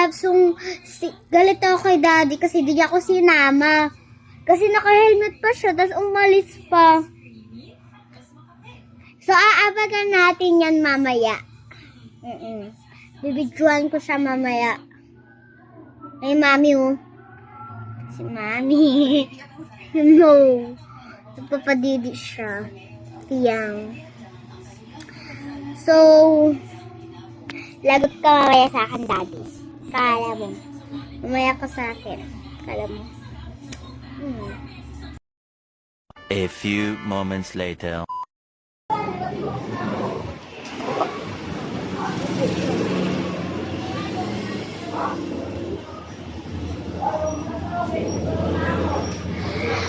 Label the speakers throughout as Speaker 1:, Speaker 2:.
Speaker 1: kalabs, galit ako kay daddy kasi di ako sinama. Kasi naka-helmet pa siya, tapos umalis pa. So, aabagan natin yan mamaya. Bibidyoan ko siya mamaya. Ay, mami, oh. Si mami. No. Nagpapadidi siya. Tiyang. So, lagot ka mamaya sa akin, daddy. Kala mo. Mamaya ka sa akin. Kala mo.
Speaker 2: A few moments later.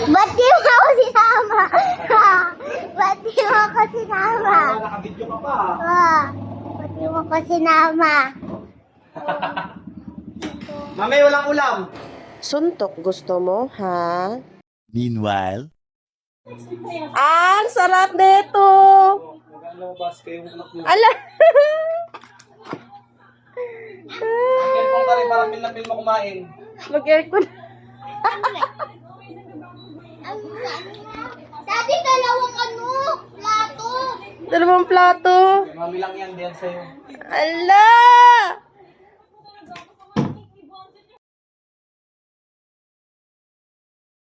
Speaker 1: Ba't di mo ako sinama? Ba't di mo ako sinama?
Speaker 3: Nakabidyo ka pa.
Speaker 1: Ba't di mo ako sinama?
Speaker 3: Mami, walang ulam.
Speaker 4: Suntok gusto mo, ha?
Speaker 2: Meanwhile.
Speaker 4: Ang sarap nito!
Speaker 3: Mag-alabas kayo ng ulam.
Speaker 4: Ala!
Speaker 3: Aircon ka rin para pil mo kumain.
Speaker 4: Mag-aircon.
Speaker 1: Daddy, dalawang plato.
Speaker 4: Dalawang plato.
Speaker 3: Mami lang yan, diyan sa'yo.
Speaker 4: Ala!